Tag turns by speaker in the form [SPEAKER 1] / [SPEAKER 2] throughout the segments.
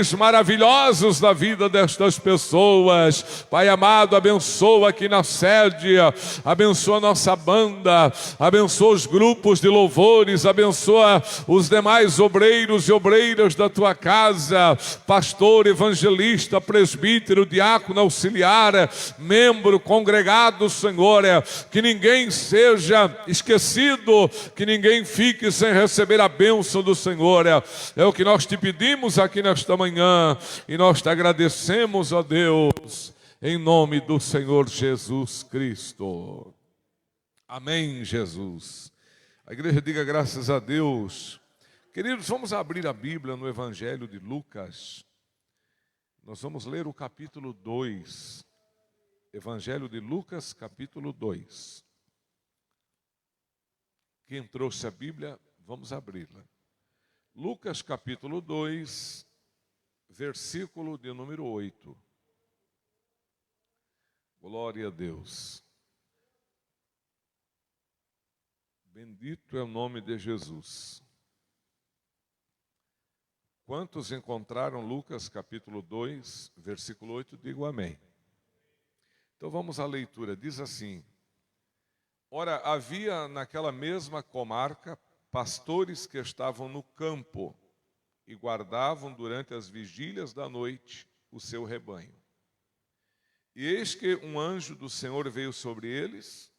[SPEAKER 1] milagres maravilhosos na vida destas pessoas. Pai amado, abençoa aqui na sede, abençoa a nossa banda, abençoa os grupos de louvores, abençoa os demais obreiros e obreiras da tua casa, pastor, evangelista, presbítero, diácono, auxiliar, membro, congregado, Senhor, que ninguém seja esquecido, que ninguém fique sem receber a bênção do Senhor. É o que nós te pedimos aqui nesta manhã e nós te agradecemos, ó Deus, em nome do Senhor Jesus Cristo. Amém, Jesus. A igreja diga graças a Deus. Queridos, vamos abrir a Bíblia no Evangelho de Lucas. Nós vamos ler o capítulo 2. Evangelho de Lucas, capítulo 2. Quem trouxe a Bíblia, vamos abri-la. Lucas, capítulo 2, versículo de número 8. Glória a Deus. Bendito é o nome de Jesus. Quantos encontraram Lucas capítulo 2, versículo 8? Digo amém. Então vamos à leitura. Diz assim: Ora, havia naquela mesma comarca pastores que estavam no campo e guardavam durante as vigílias da noite o seu rebanho. E eis que um anjo do Senhor veio sobre eles,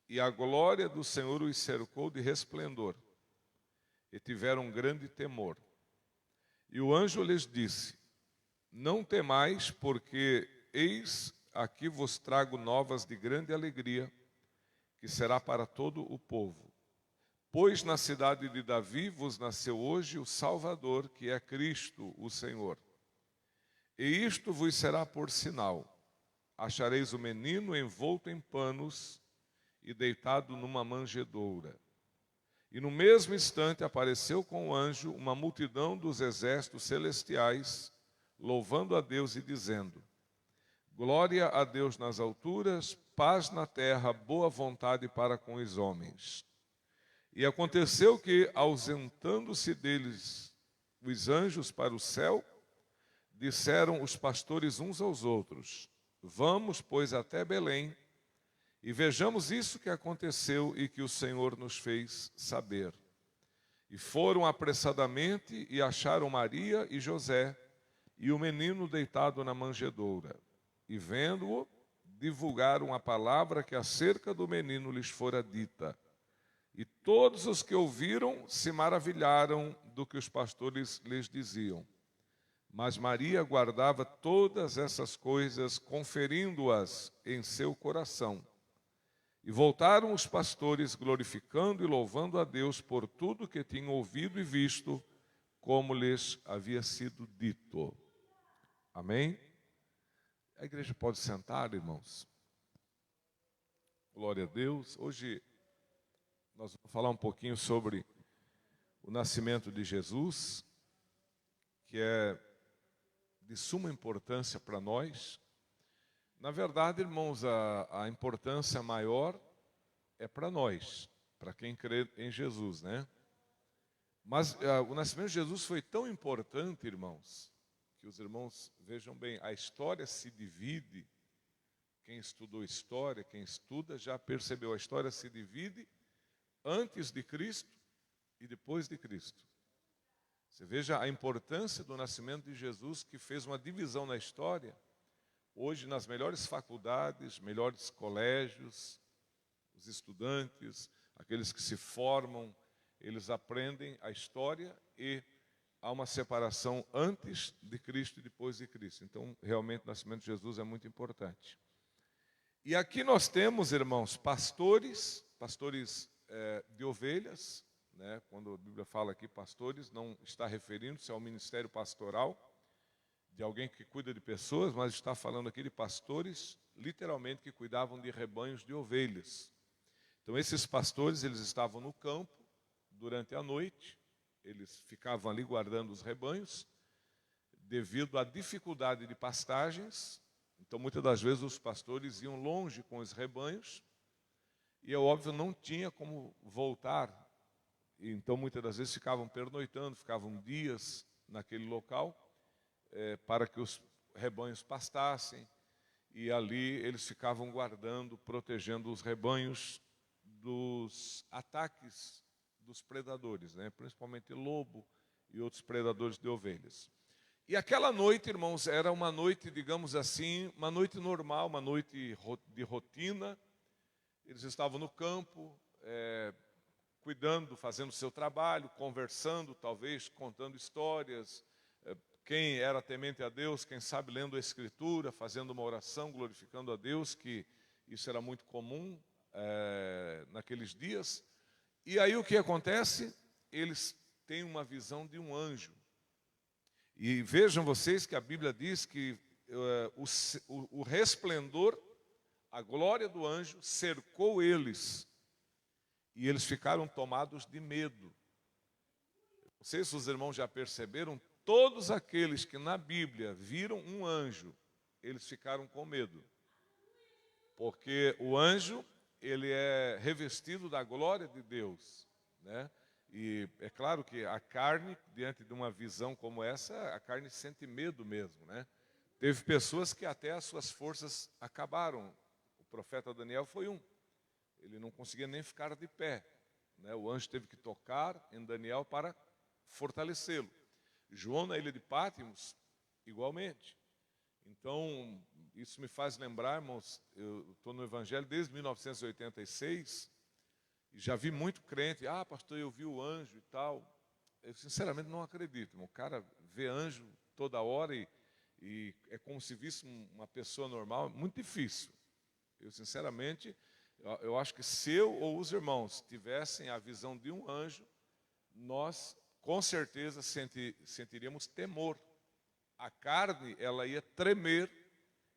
[SPEAKER 1] e a glória do Senhor os cercou de resplendor, e tiveram grande temor. E o anjo lhes disse: Não temais, porque eis aqui vos trago novas de grande alegria, que será para todo o povo. Pois na cidade de Davi vos nasceu hoje o Salvador, que é Cristo, o Senhor. E isto vos será por sinal: achareis o menino envolto em panos e deitado numa manjedoura. E no mesmo instante apareceu com o anjo uma multidão dos exércitos celestiais, louvando a Deus e dizendo: Glória a Deus nas alturas, paz na terra, boa vontade para com os homens. E aconteceu que, ausentando-se deles os anjos para o céu, disseram os pastores uns aos outros: Vamos, pois, até Belém, e vejamos isso que aconteceu e que o Senhor nos fez saber. E foram apressadamente e acharam Maria e José e o menino deitado na manjedoura. E vendo-o, divulgaram a palavra que acerca do menino lhes fora dita. E todos os que ouviram se maravilharam do que os pastores lhes diziam. Mas Maria guardava todas essas coisas, conferindo-as em seu coração. E voltaram os pastores, glorificando e louvando a Deus por tudo que tinham ouvido e visto, como lhes havia sido dito. Amém? A igreja pode sentar, irmãos. Glória a Deus. Hoje nós vamos falar um pouquinho sobre o nascimento de Jesus, que é de suma importância para nós. Na verdade, irmãos, a importância maior é para nós, para quem crê em Jesus, né? Mas o nascimento de Jesus foi tão importante, irmãos, que os irmãos vejam bem, a história se divide. Quem estudou história, quem estuda, já percebeu, a história se divide antes de Cristo e depois de Cristo. Você veja a importância do nascimento de Jesus, que fez uma divisão na história. Hoje, nas melhores faculdades, melhores colégios, os estudantes, aqueles que se formam, eles aprendem a história e há uma separação antes de Cristo e depois de Cristo. Então, realmente, o nascimento de Jesus é muito importante. E aqui nós temos, irmãos, pastores de ovelhas, né? Quando a Bíblia fala aqui pastores, não está referindo-se ao ministério pastoral, de alguém que cuida de pessoas, mas está falando aqui de pastores, literalmente, que cuidavam de rebanhos de ovelhas. Então, esses pastores, eles estavam no campo durante a noite, eles ficavam ali guardando os rebanhos, devido à dificuldade de pastagens. Então, muitas das vezes, os pastores iam longe com os rebanhos, e é óbvio, não tinha como voltar. Então, muitas das vezes, ficavam pernoitando, ficavam dias naquele local, para que os rebanhos pastassem, e ali eles ficavam guardando, protegendo os rebanhos dos ataques dos predadores, né? Principalmente lobo e outros predadores de ovelhas. E aquela noite, irmãos, era uma noite, digamos assim, uma noite normal, uma noite de rotina. Eles estavam no campo, cuidando, fazendo o seu trabalho, conversando, talvez contando histórias. Quem era temente a Deus, quem sabe lendo a Escritura, fazendo uma oração, glorificando a Deus, que isso era muito comum naqueles dias. E aí o que acontece? Eles têm uma visão de um anjo. E vejam vocês que a Bíblia diz que o resplendor, a glória do anjo cercou eles. E eles ficaram tomados de medo. Não sei se os irmãos já perceberam, todos aqueles que na Bíblia viram um anjo, eles ficaram com medo. Porque o anjo, ele é revestido da glória de Deus, né? E é claro que a carne, diante de uma visão como essa, a carne sente medo mesmo, né? Teve pessoas que até as suas forças acabaram. O profeta Daniel foi um. Ele não conseguia nem ficar de pé, né? O anjo teve que tocar em Daniel para fortalecê-lo. João, na ilha de Pátimos, igualmente. Então, isso me faz lembrar, irmãos, eu estou no Evangelho desde 1986, e já vi muito crente, pastor, eu vi o anjo e tal. Eu sinceramente não acredito, irmão. O cara vê anjo toda hora e é como se visse uma pessoa normal, muito difícil. Eu sinceramente, eu acho que se eu ou os irmãos tivessem a visão de um anjo, nós com certeza sentiríamos temor. A carne, ela ia tremer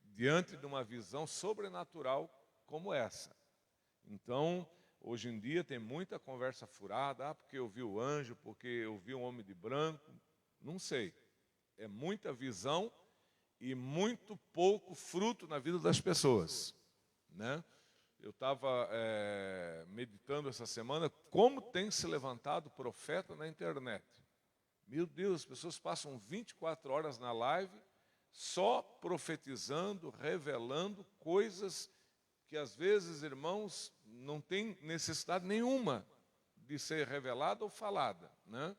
[SPEAKER 1] diante de uma visão sobrenatural como essa. Então, hoje em dia tem muita conversa furada, porque eu vi o anjo, porque eu vi um homem de branco. Não sei. É muita visão e muito pouco fruto na vida das pessoas, né? Eu estava meditando essa semana como tem se levantado profeta na internet. Meu Deus, as pessoas passam 24 horas na live só profetizando, revelando coisas que às vezes, irmãos, não tem necessidade nenhuma de ser revelada ou falada, né?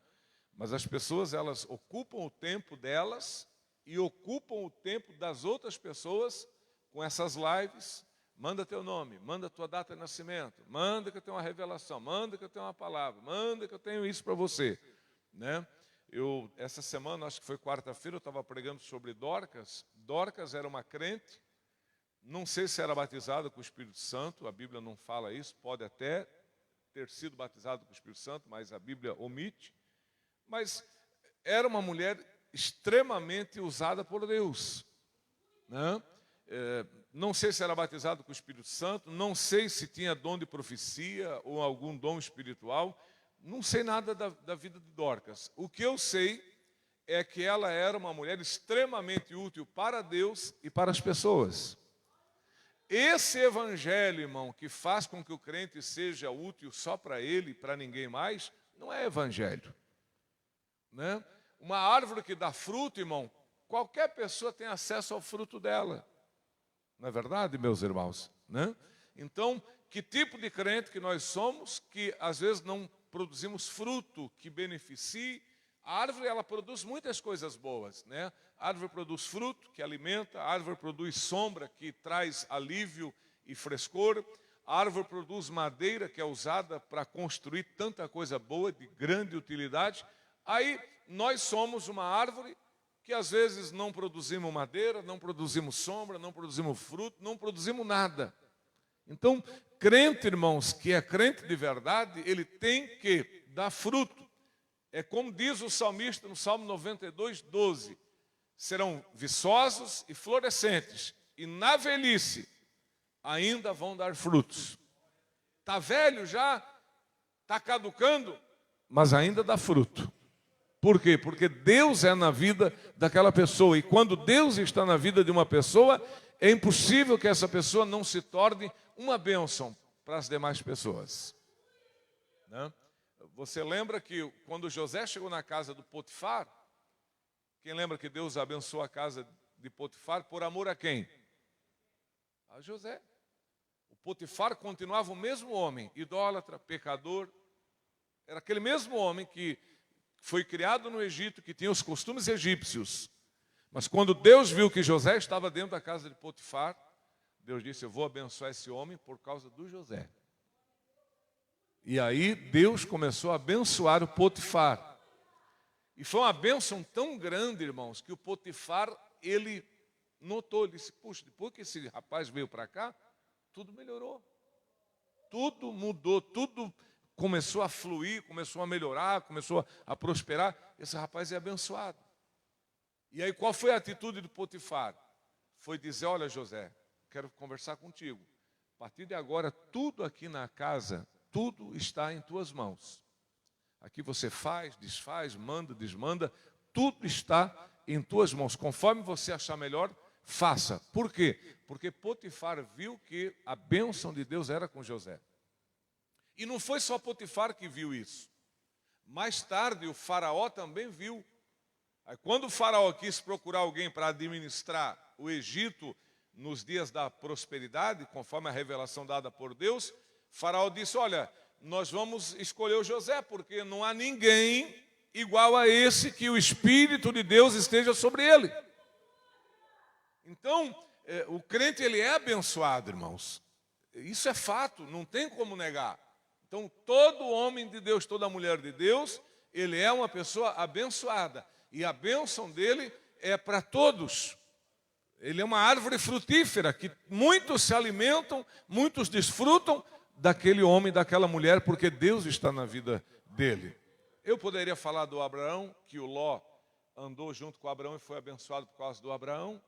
[SPEAKER 1] Mas as pessoas, elas ocupam o tempo delas e ocupam o tempo das outras pessoas com essas lives. Manda teu nome, manda tua data de nascimento, manda que eu tenho uma revelação, manda que eu tenho uma palavra, manda que eu tenho isso para você, né? Essa semana, acho que foi quarta-feira, eu estava pregando sobre Dorcas. Dorcas era uma crente, não sei se era batizada com o Espírito Santo, a Bíblia não fala isso, pode até ter sido batizada com o Espírito Santo, mas a Bíblia omite. Mas era uma mulher extremamente usada por Deus, né? Não sei se era batizado com o Espírito Santo, não sei se tinha dom de profecia ou algum dom espiritual, não sei nada da vida de Dorcas. O que eu sei é que ela era uma mulher extremamente útil para Deus e para as pessoas. Esse evangelho, irmão, que faz com que o crente seja útil só para ele e para ninguém mais, não é evangelho, né? Uma árvore que dá fruto, irmão, qualquer pessoa tem acesso ao fruto dela. Não é verdade, meus irmãos, né? Então, que tipo de crente que nós somos, que às vezes não produzimos fruto que beneficie? A árvore, ela produz muitas coisas boas, né? A árvore produz fruto que alimenta, a árvore produz sombra que traz alívio e frescor, a árvore produz madeira que é usada para construir tanta coisa boa, de grande utilidade. Aí, nós somos uma árvore que às vezes não produzimos madeira, não produzimos sombra, não produzimos fruto, não produzimos nada. Então, crente, irmãos, que é crente de verdade, ele tem que dar fruto. É como diz o salmista no Salmo 92, 12. Serão viçosos e florescentes, e na velhice ainda vão dar frutos. Está velho já, está caducando, mas ainda dá fruto. Por quê? Porque Deus é na vida daquela pessoa. E quando Deus está na vida de uma pessoa, é impossível que essa pessoa não se torne uma bênção para as demais pessoas, né? Você lembra que quando José chegou na casa do Potifar, Quem lembra que Deus abençoou a casa de Potifar por amor a quem? A José. O Potifar continuava o mesmo homem, idólatra, pecador. Era aquele mesmo homem que foi criado no Egito, que tinha os costumes egípcios. Mas quando Deus viu que José estava dentro da casa de Potifar, Deus disse: eu vou abençoar esse homem por causa do José. E aí Deus começou a abençoar o Potifar. E foi uma bênção tão grande, irmãos, que o Potifar, ele notou, ele disse: puxa, depois que esse rapaz veio para cá, tudo melhorou. Tudo mudou, tudo começou a fluir, começou a melhorar, começou a prosperar. Esse rapaz é abençoado. E aí qual foi a atitude do Potifar? Foi dizer: olha, José, quero conversar contigo. A partir de agora, tudo aqui na casa, tudo está em tuas mãos. Aqui você faz, desfaz, manda, desmanda, tudo está em tuas mãos. Conforme você achar melhor, faça. Por quê? Porque Potifar viu que a bênção de Deus era com José. E não foi só Potifar que viu isso. Mais tarde, o faraó também viu. Aí, quando o faraó quis procurar alguém para administrar o Egito nos dias da prosperidade, conforme a revelação dada por Deus, o faraó disse: olha, nós vamos escolher o José, porque não há ninguém igual a esse que o Espírito de Deus esteja sobre ele. Então, o crente, ele é abençoado, irmãos. Isso é fato, não tem como negar. Então, todo homem de Deus, toda mulher de Deus, ele é uma pessoa abençoada. E a bênção dele é para todos. Ele é uma árvore frutífera, que muitos se alimentam, muitos desfrutam daquele homem, daquela mulher, porque Deus está na vida dele. Eu poderia falar do Abraão, que o Ló andou junto com o Abraão e foi abençoado por causa do Abraão.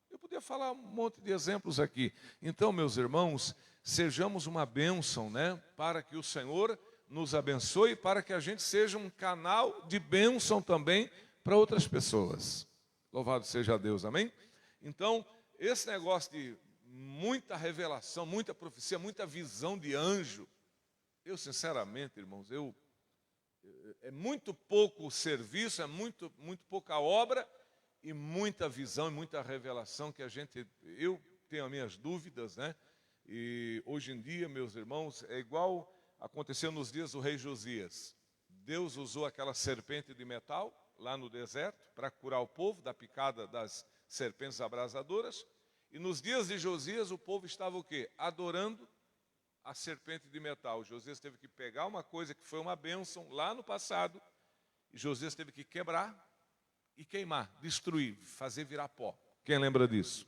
[SPEAKER 1] Eu poderia falar um monte de exemplos aqui. Então, meus irmãos, sejamos uma bênção, né? Para que o Senhor nos abençoe, para que a gente seja um canal de bênção também para outras pessoas. Louvado seja Deus, amém? Então, esse negócio de muita revelação, muita profecia, muita visão de anjo, eu sinceramente, irmãos, é muito pouco serviço, é muito pouca obra e muita visão e muita revelação que eu tenho as minhas dúvidas, né? E hoje em dia, meus irmãos, é igual aconteceu nos dias do rei Josias. Deus usou aquela serpente de metal lá no deserto para curar o povo da picada das serpentes abrasadoras. E nos dias de Josias o povo estava o quê? Adorando a serpente de metal. Josias teve que pegar uma coisa que foi uma bênção lá no passado, e Josias teve que quebrar e queimar, destruir, fazer virar pó. Quem lembra disso?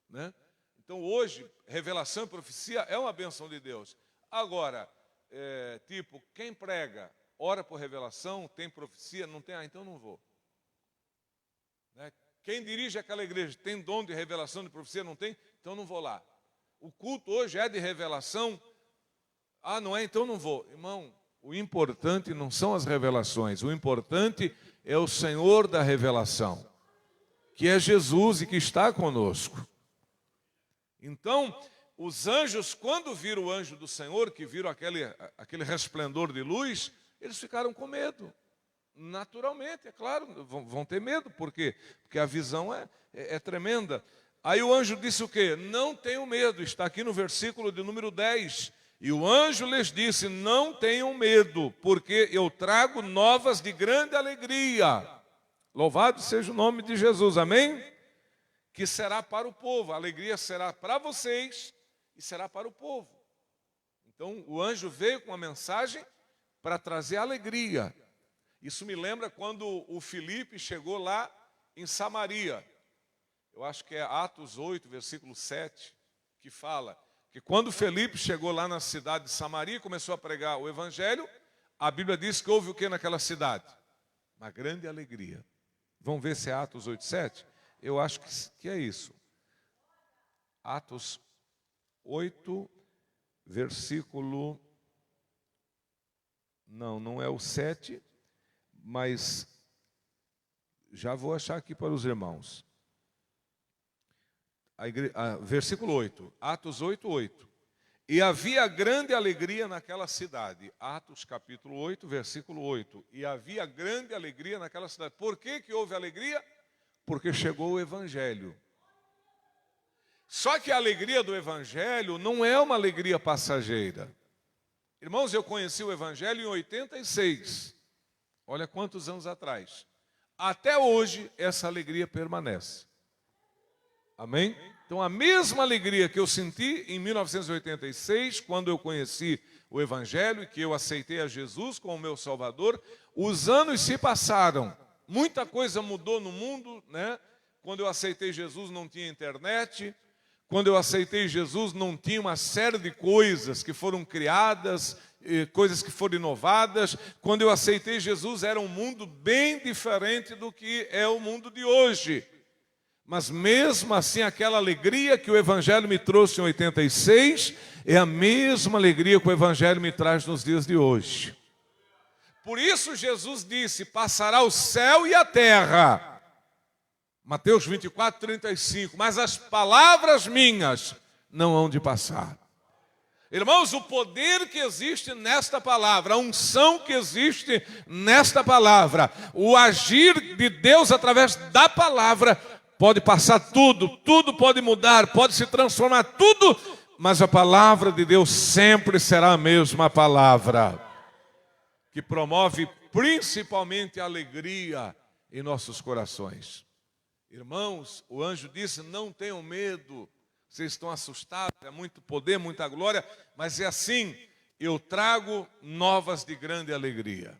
[SPEAKER 1] Né? Então hoje, revelação e profecia é uma bênção de Deus. Agora, quem prega, ora por revelação, tem profecia, não tem, então não vou. Né? Quem dirige aquela igreja tem dom de revelação, de profecia, não tem, então não vou lá. O culto hoje é de revelação, não é, então não vou. Irmão, o importante não são as revelações, o importante é o Senhor da revelação, que é Jesus e que está conosco. Então, os anjos, quando viram o anjo do Senhor, que viram aquele resplendor de luz, eles ficaram com medo. Naturalmente, é claro, vão ter medo. Por quê? Porque a visão é tremenda. Aí o anjo disse o quê? Não tenham medo, está aqui no versículo de número 10. E o anjo lhes disse: não tenham medo, porque eu trago novas de grande alegria. Louvado seja o nome de Jesus, amém? Que será para o povo, a alegria será para vocês e será para o povo. Então o anjo veio com uma mensagem para trazer alegria. Isso me lembra quando o Filipe chegou lá em Samaria. Eu acho que é Atos 8, versículo 7, que fala que quando Filipe chegou lá na cidade de Samaria e começou a pregar o evangelho, a Bíblia diz que houve o que naquela cidade? Uma grande alegria. Vamos ver se é Atos 8, 7? Eu acho que é isso. Atos 8, versículo... Não é o 7, mas já vou achar aqui para os irmãos. Versículo 8, Atos 8, 8. E havia grande alegria naquela cidade. Atos capítulo 8, versículo 8. E havia grande alegria naquela cidade. Por que que houve alegria? Porque chegou o Evangelho. Só que a alegria do Evangelho não é uma alegria passageira. Irmãos, eu conheci o Evangelho em 86. Olha quantos anos atrás. Até hoje, essa alegria permanece. Amém? Então, a mesma alegria que eu senti em 1986, quando eu conheci o Evangelho e que eu aceitei a Jesus como meu Salvador, os anos se passaram. Muita coisa mudou no mundo, né? Quando eu aceitei Jesus não tinha internet. Quando eu aceitei Jesus não tinha uma série de coisas que foram criadas, coisas que foram inovadas. Quando eu aceitei Jesus era um mundo bem diferente do que é o mundo de hoje. Mas mesmo assim, aquela alegria que o Evangelho me trouxe em 86 é a mesma alegria que o Evangelho me traz nos dias de hoje. Por isso Jesus disse, passará o céu e a terra. Mateus 24, 35. Mas as palavras minhas não hão de passar. Irmãos, o poder que existe nesta palavra, a unção que existe nesta palavra, o agir de Deus através da palavra, pode passar tudo, tudo pode mudar, pode se transformar, tudo, mas a palavra de Deus sempre será a mesma palavra, que promove principalmente a alegria em nossos corações. Irmãos, o anjo disse, não tenham medo, vocês estão assustados, é muito poder, muita glória, mas é assim, eu trago novas de grande alegria.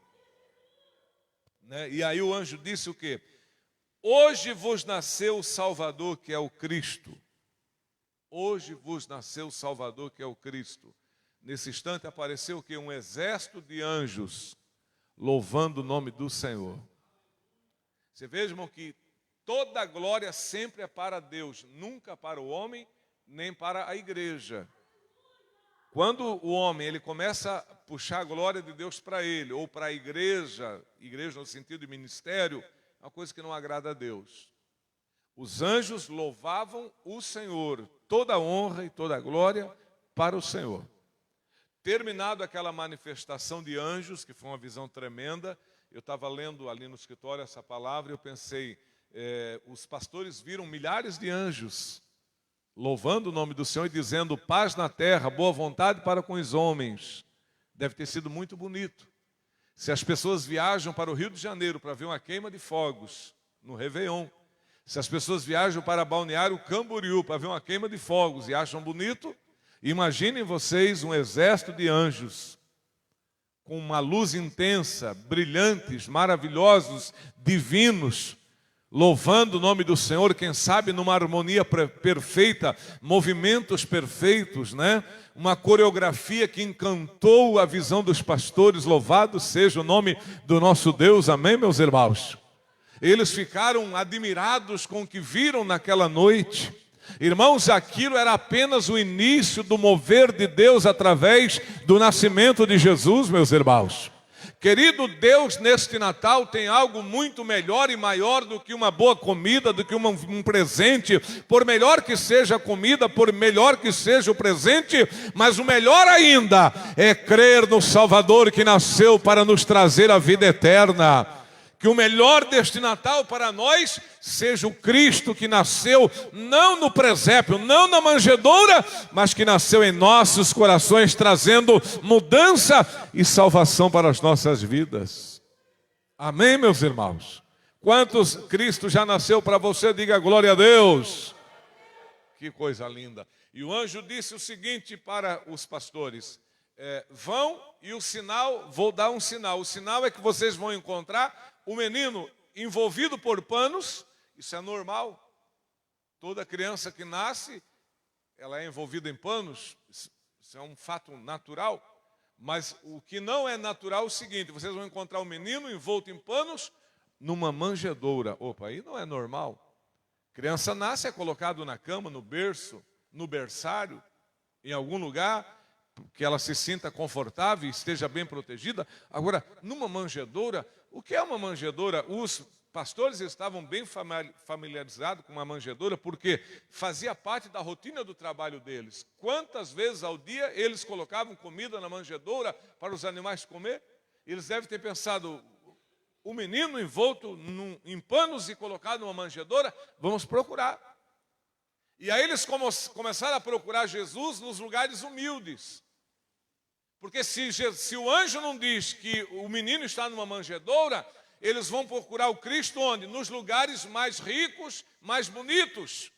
[SPEAKER 1] Né? E aí o anjo disse o quê? Hoje vos nasceu o Salvador, que é o Cristo. Hoje vos nasceu o Salvador, que é o Cristo. Nesse instante apareceu o quê? Um exército de anjos, louvando o nome do Senhor. Você veja, irmão, que toda a glória sempre é para Deus, nunca para o homem, nem para a igreja. Quando o homem ele começa a puxar a glória de Deus para ele, ou para a igreja, igreja no sentido de ministério, é uma coisa que não agrada a Deus. Os anjos louvavam o Senhor, toda a honra e toda a glória para o Senhor. Terminado aquela manifestação de anjos, que foi uma visão tremenda, eu estava lendo ali no escritório essa palavra e eu pensei, os pastores viram milhares de anjos, louvando o nome do Senhor e dizendo, paz na terra, boa vontade para com os homens. Deve ter sido muito bonito. Se as pessoas viajam para o Rio de Janeiro para ver uma queima de fogos no Réveillon, se as pessoas viajam para Balneário Camboriú para ver uma queima de fogos e acham bonito, imaginem vocês um exército de anjos com uma luz intensa, brilhantes, maravilhosos, divinos, louvando o nome do Senhor, quem sabe numa harmonia perfeita, movimentos perfeitos, né? Uma coreografia que encantou a visão dos pastores, louvado seja o nome do nosso Deus, amém, meus irmãos? Eles ficaram admirados com o que viram naquela noite. Irmãos, aquilo era apenas o início do mover de Deus através do nascimento de Jesus, meus irmãos. Querido, Deus neste Natal tem algo muito melhor e maior do que uma boa comida, do que um presente. Por melhor que seja a comida, por melhor que seja o presente, mas o melhor ainda é crer no Salvador que nasceu para nos trazer a vida eterna. Que o melhor deste Natal para nós seja o Cristo que nasceu não no presépio, não na manjedoura, mas que nasceu em nossos corações, trazendo mudança e salvação para as nossas vidas. Amém, meus irmãos? Quantos Cristo já nasceu para você? Diga glória a Deus. Que coisa linda. E o anjo disse o seguinte para os pastores, vão e o sinal, vou dar um sinal. O sinal é que vocês vão encontrar o menino envolvido por panos. Isso é normal. Toda criança que nasce, ela é envolvida em panos. Isso é um fato natural. Mas o que não é natural é o seguinte, vocês vão encontrar o menino envolto em panos numa manjedoura. Opa, aí não é normal. Criança nasce, é colocado na cama, no berço, no berçário, em algum lugar, que ela se sinta confortável e esteja bem protegida. Agora, numa manjedoura, o que é uma manjedoura? Os pastores estavam bem familiarizados com uma manjedoura, porque fazia parte da rotina do trabalho deles. Quantas vezes ao dia eles colocavam comida na manjedoura para os animais comer? Eles devem ter pensado, o menino envolto em panos e colocado numa manjedoura, vamos procurar. E aí eles começaram a procurar Jesus nos lugares humildes. Porque se o anjo não diz que o menino está numa manjedoura, eles vão procurar o Cristo onde? Nos lugares mais ricos, mais bonitos.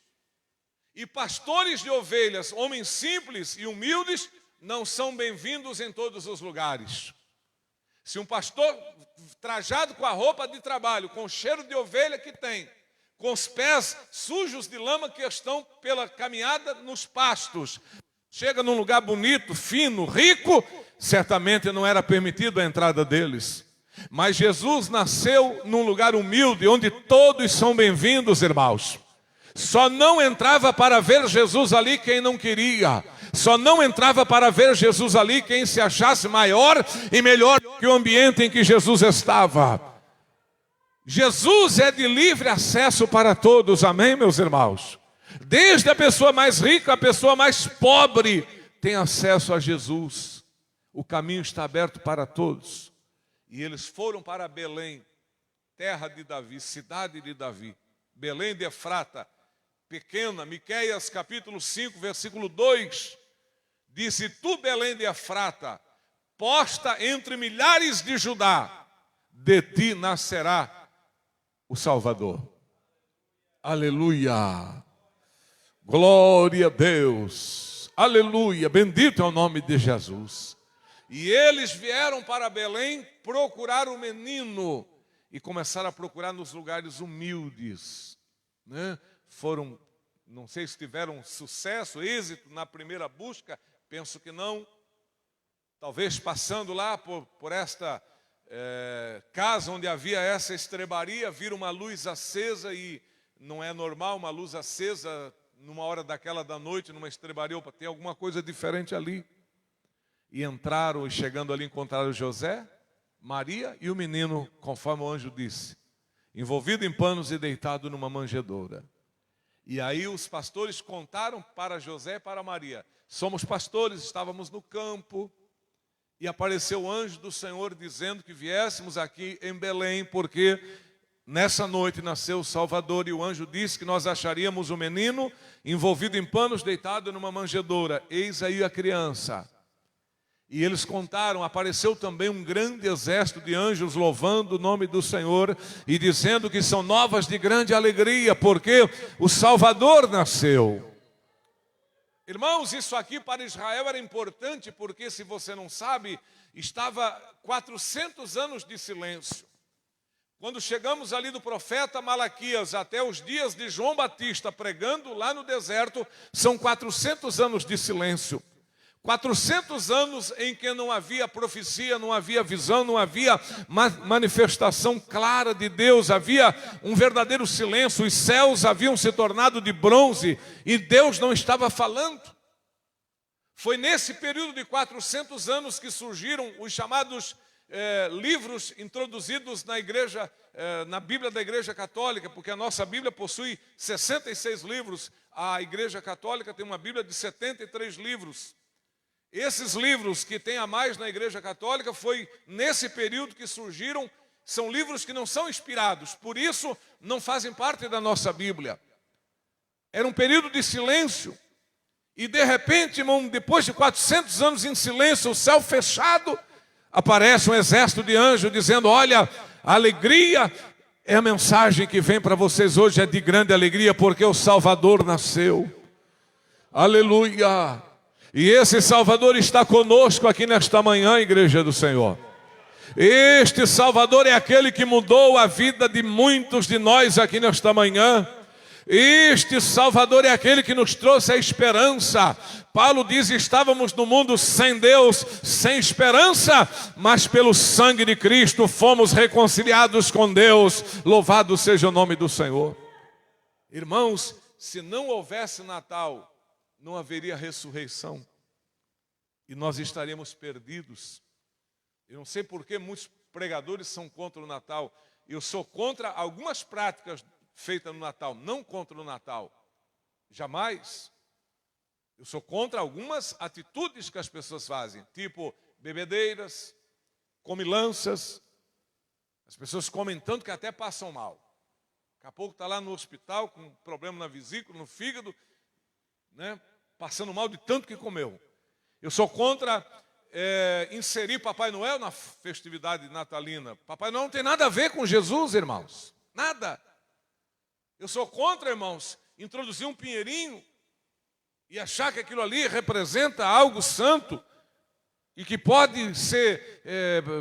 [SPEAKER 1] E pastores de ovelhas, homens simples e humildes, não são bem-vindos em todos os lugares. Se um pastor trajado com a roupa de trabalho, com o cheiro de ovelha que tem, com os pés sujos de lama que estão pela caminhada nos pastos, chega num lugar bonito, fino, rico, certamente não era permitido a entrada deles. Mas Jesus nasceu num lugar humilde, onde todos são bem-vindos, irmãos. Só não entrava para ver Jesus ali quem não queria. Só não entrava para ver Jesus ali quem se achasse maior e melhor que o ambiente em que Jesus estava. Jesus é de livre acesso para todos, amém, meus irmãos? Desde a pessoa mais rica, a pessoa mais pobre tem acesso a Jesus. O caminho está aberto para todos. E eles foram para Belém, terra de Davi, cidade de Davi. Belém de Efrata, pequena. Miqueias capítulo 5, versículo 2. Disse, tu Belém de Efrata, posta entre milhares de Judá, de ti nascerá o Salvador. Aleluia. Glória a Deus. Aleluia. Bendito é o nome de Jesus. E eles vieram para Belém procurar o menino e começaram a procurar nos lugares humildes, né? Foram, não sei se tiveram sucesso, êxito na primeira busca, penso que não. Talvez passando lá por esta casa onde havia essa estrebaria, viram uma luz acesa e não é normal uma luz acesa numa hora daquela da noite, numa estrebaria, opa, tem alguma coisa diferente ali. E entraram, e chegando ali encontraram José, Maria e o menino, conforme o anjo disse, envolvido em panos e deitado numa manjedoura. E aí os pastores contaram para José e para Maria, somos pastores, estávamos no campo, e apareceu o anjo do Senhor dizendo que viéssemos aqui em Belém, porque nessa noite nasceu o Salvador, e o anjo disse que nós acharíamos o menino envolvido em panos, deitado numa manjedoura. Eis aí a criança. E eles contaram, apareceu também um grande exército de anjos louvando o nome do Senhor e dizendo que são novas de grande alegria, porque o Salvador nasceu. Irmãos, isso aqui para Israel era importante, porque se você não sabe, estava 400 anos de silêncio. Quando chegamos ali do profeta Malaquias até os dias de João Batista pregando lá no deserto, são 400 anos de silêncio. 400 anos em que não havia profecia, não havia visão, não havia manifestação clara de Deus, havia um verdadeiro silêncio, os céus haviam se tornado de bronze e Deus não estava falando. Foi nesse período de 400 anos que surgiram os chamados livros introduzidos na igreja, na Bíblia da Igreja Católica, porque a nossa Bíblia possui 66 livros, a Igreja Católica tem uma Bíblia de 73 livros. Esses livros que tem a mais na Igreja Católica foi nesse período que surgiram, são livros que não são inspirados, por isso não fazem parte da nossa Bíblia. Era um período de silêncio, e de repente, irmão, depois de 400 anos em silêncio, o céu fechado, aparece um exército de anjos dizendo, olha, a alegria é a mensagem que vem para vocês hoje, é de grande alegria, porque o Salvador nasceu. Aleluia! E esse Salvador está conosco aqui nesta manhã, Igreja do Senhor. Este Salvador é aquele que mudou a vida de muitos de nós aqui nesta manhã. Este Salvador é aquele que nos trouxe a esperança. Paulo diz, estávamos no mundo sem Deus, sem esperança, mas pelo sangue de Cristo fomos reconciliados com Deus. Louvado seja o nome do Senhor. Irmãos, se não houvesse Natal, não haveria ressurreição e nós estaríamos perdidos. Eu não sei por que muitos pregadores são contra o Natal. eu sou contra algumas práticas feitas no Natal, não contra o Natal. Jamais. Eu sou contra algumas atitudes que as pessoas fazem, tipo bebedeiras, comilanças. As pessoas comem tanto que até passam mal. Daqui a pouco está lá no hospital com problema na vesícula, no fígado, né, passando mal de tanto que comeu. Eu sou contra inserir Papai Noel na festividade natalina. Papai Noel não tem nada a ver com Jesus, irmãos. Nada. Eu sou contra, irmãos, introduzir um pinheirinho e achar que aquilo ali representa algo santo e que pode ser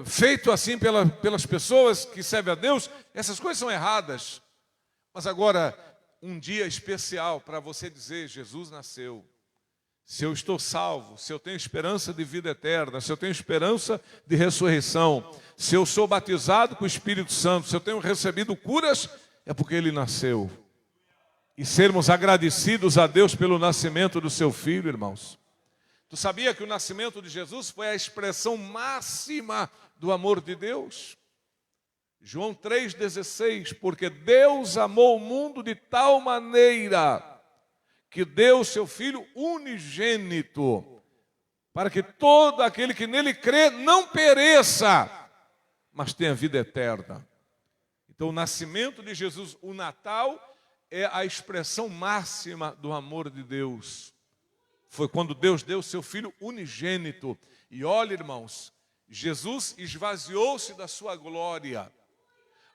[SPEAKER 1] feito assim pelas pessoas que servem a Deus. Essas coisas são erradas. Mas agora, um dia especial para você dizer, Jesus nasceu. Se eu estou salvo, se eu tenho esperança de vida eterna, se eu tenho esperança de ressurreição, se eu sou batizado com o Espírito Santo, se eu tenho recebido curas, é porque Ele nasceu. E sermos agradecidos a Deus pelo nascimento do seu Filho, irmãos. Tu sabia que o nascimento de Jesus foi a expressão máxima do amor de Deus? João 3,16, porque Deus amou o mundo de tal maneira que deu seu Filho unigênito, para que todo aquele que nele crê não pereça, mas tenha vida eterna. Então o nascimento de Jesus, o Natal, é a expressão máxima do amor de Deus. Foi quando Deus deu seu Filho unigênito. E olha, irmãos, Jesus esvaziou-se da sua glória.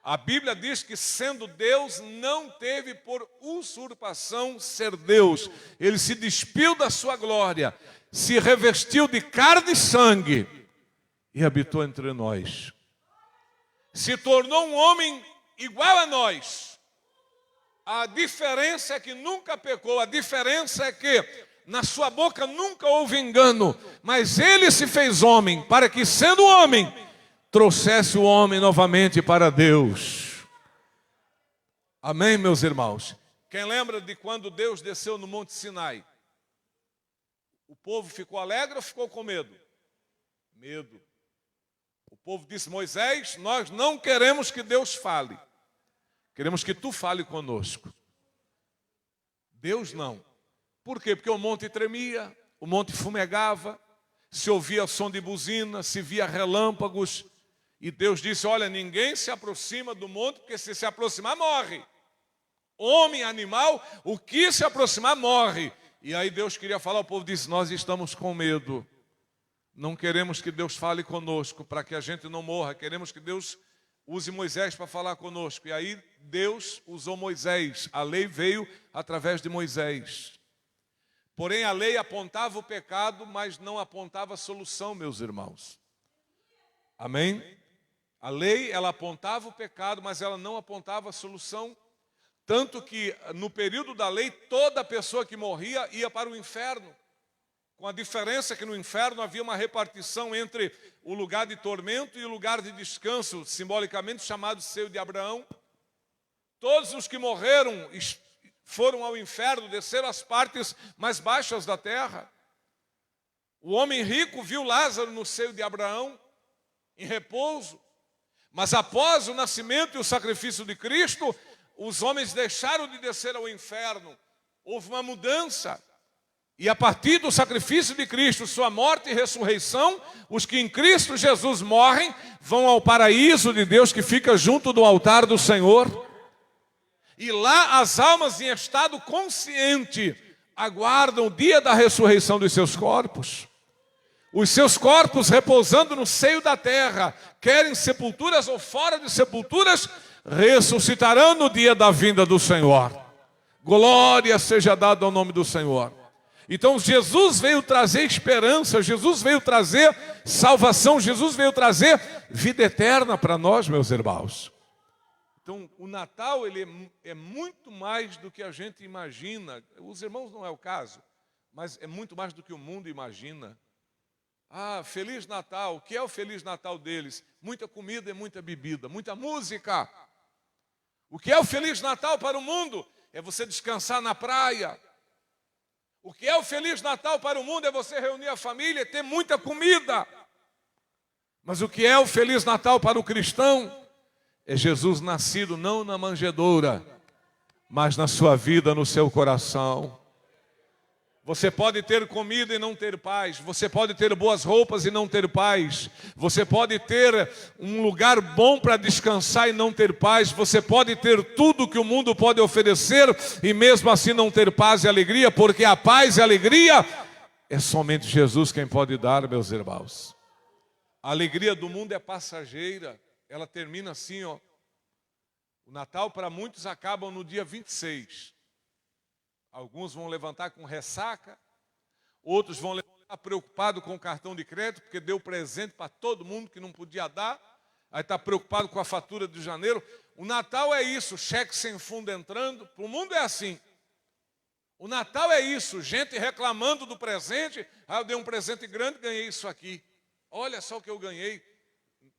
[SPEAKER 1] A Bíblia diz que, sendo Deus, não teve por usurpação ser Deus. Ele se despiu da sua glória, se revestiu de carne e sangue e habitou entre nós. Se tornou um homem igual a nós. A diferença é que nunca pecou, a diferença é que na sua boca nunca houve engano, mas ele se fez homem para que, sendo homem, trouxesse o homem novamente para Deus. Amém, meus irmãos? Quem lembra de quando Deus desceu no Monte Sinai? O povo ficou alegre ou ficou com medo? Medo. O povo disse, Moisés, nós não queremos que Deus fale. Queremos que tu fale conosco. Deus não. Por quê? Porque o monte tremia, o monte fumegava, se ouvia som de buzina, se via relâmpagos. E Deus disse, olha, ninguém se aproxima do monte, porque se aproximar, morre. Homem, animal, o que se aproximar, morre. E aí Deus queria falar, o povo disse, nós estamos com medo. Não queremos que Deus fale conosco, para que a gente não morra. Queremos que Deus use Moisés para falar conosco. E aí Deus usou Moisés. A lei veio através de Moisés. Porém, a lei apontava o pecado, mas não apontava a solução, meus irmãos. Amém? A lei, ela apontava o pecado, mas ela não apontava a solução. Tanto que, no período da lei, toda pessoa que morria ia para o inferno. Com a diferença que no inferno havia uma repartição entre o lugar de tormento e o lugar de descanso, simbolicamente chamado seio de Abraão. Todos os que morreram foram ao inferno, desceram às partes mais baixas da terra. O homem rico viu Lázaro no seio de Abraão, em repouso. Mas após o nascimento e o sacrifício de Cristo, os homens deixaram de descer ao inferno. Houve uma mudança. E a partir do sacrifício de Cristo, sua morte e ressurreição, os que em Cristo Jesus morrem, vão ao paraíso de Deus que fica junto do altar do Senhor. E lá as almas em estado consciente aguardam o dia da ressurreição dos seus corpos. Os seus corpos repousando no seio da terra, quer em sepulturas ou fora de sepulturas, ressuscitarão no dia da vinda do Senhor. Glória seja dada ao nome do Senhor. Então Jesus veio trazer esperança, Jesus veio trazer salvação, Jesus veio trazer vida eterna para nós, meus irmãos. Então o Natal ele é muito mais do que a gente imagina. Os irmãos não é o caso, mas é muito mais do que o mundo imagina. Ah, Feliz Natal, o que é o Feliz Natal deles? Muita comida e muita bebida, muita música. O que é o Feliz Natal para o mundo? É você descansar na praia. O que é o Feliz Natal para o mundo? É você reunir a família e ter muita comida. Mas o que é o Feliz Natal para o cristão? É Jesus nascido não na manjedoura, mas na sua vida, no seu coração. Você pode ter comida e não ter paz. Você pode ter boas roupas e não ter paz. Você pode ter um lugar bom para descansar e não ter paz. Você pode ter tudo que o mundo pode oferecer e mesmo assim não ter paz e alegria, porque a paz e a alegria é somente Jesus quem pode dar, meus irmãos. A alegria do mundo é passageira. Ela termina assim, ó. O Natal para muitos acaba no dia 26. Alguns vão levantar com ressaca, outros vão levantar preocupado com o cartão de crédito, porque deu presente para todo mundo que não podia dar, aí está preocupado com a fatura de janeiro. O Natal é isso, cheque sem fundo entrando, para o mundo é assim. O Natal é isso, gente reclamando do presente. Eu dei um presente grande, ganhei isso aqui. Olha só o que eu ganhei.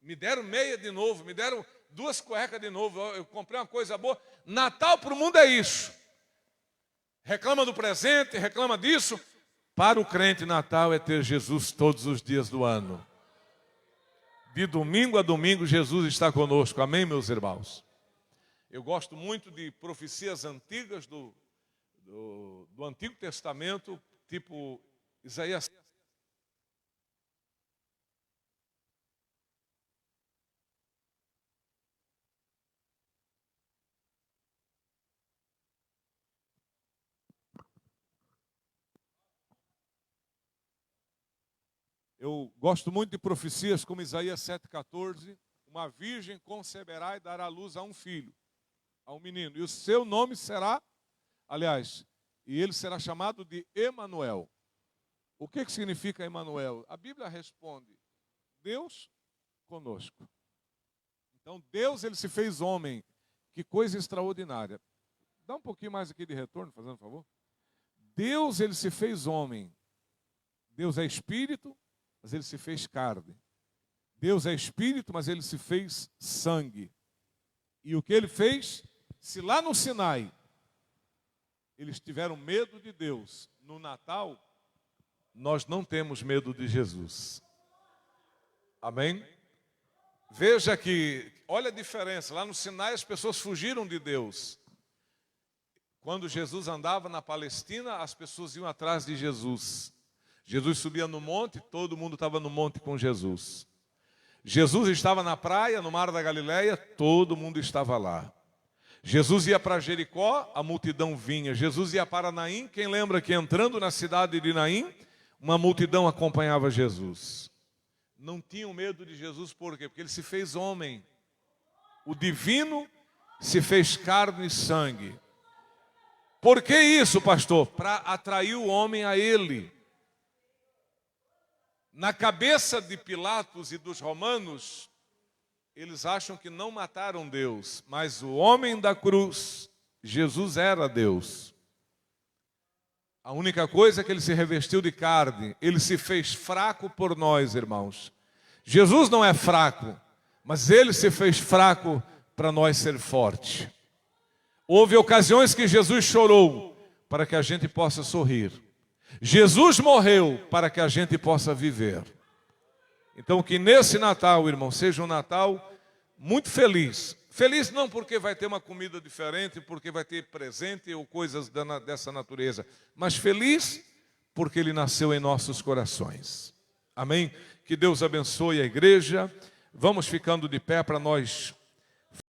[SPEAKER 1] Me deram meia de novo, me deram 2 cuecas de novo, eu comprei uma coisa boa. Natal para o mundo é isso. Reclama do presente, reclama disso. Para o crente, Natal é ter Jesus todos os dias do ano. De domingo a domingo, Jesus está conosco. Amém, meus irmãos? Eu gosto muito de profecias antigas do Antigo Testamento, tipo Isaías. Eu gosto muito de profecias como Isaías 7,14. Uma virgem conceberá e dará luz a um filho, a um menino. E o seu nome será, aliás, e ele será chamado de Emanuel. O que significa Emanuel? A Bíblia responde, Deus conosco. Então Deus, ele se fez homem. Que coisa extraordinária. Dá um pouquinho mais aqui de retorno, fazendo um favor. Deus, ele se fez homem. Deus é espírito, mas ele se fez carne. Deus é espírito, mas ele se fez sangue. E o que ele fez? Se lá no Sinai eles tiveram medo de Deus, no Natal nós não temos medo de Jesus. Amém? Veja que, olha a diferença, lá no Sinai as pessoas fugiram de Deus. Quando Jesus andava na Palestina, as pessoas iam atrás de Jesus. Jesus subia no monte, todo mundo estava no monte com Jesus. Jesus estava na praia, no mar da Galileia, todo mundo estava lá. Jesus ia para Jericó, a multidão vinha. Jesus ia para Naim, quem lembra que entrando na cidade de Naim, uma multidão acompanhava Jesus. Não tinham medo de Jesus, por quê? Porque ele se fez homem. O divino se fez carne e sangue. Por que isso, pastor? Para atrair o homem a ele. Na cabeça de Pilatos e dos romanos, eles acham que não mataram Deus, mas o homem da cruz, Jesus era Deus. A única coisa é que ele se revestiu de carne, ele se fez fraco por nós, irmãos. Jesus não é fraco, mas ele se fez fraco para nós ser forte. Houve ocasiões que Jesus chorou para que a gente possa sorrir. Jesus morreu para que a gente possa viver. Então que nesse Natal, irmão, seja um Natal muito feliz. Feliz não porque vai ter uma comida diferente, porque vai ter presente ou coisas dessa natureza, mas feliz porque ele nasceu em nossos corações. Amém? Que Deus abençoe a igreja. Vamos ficando de pé para nós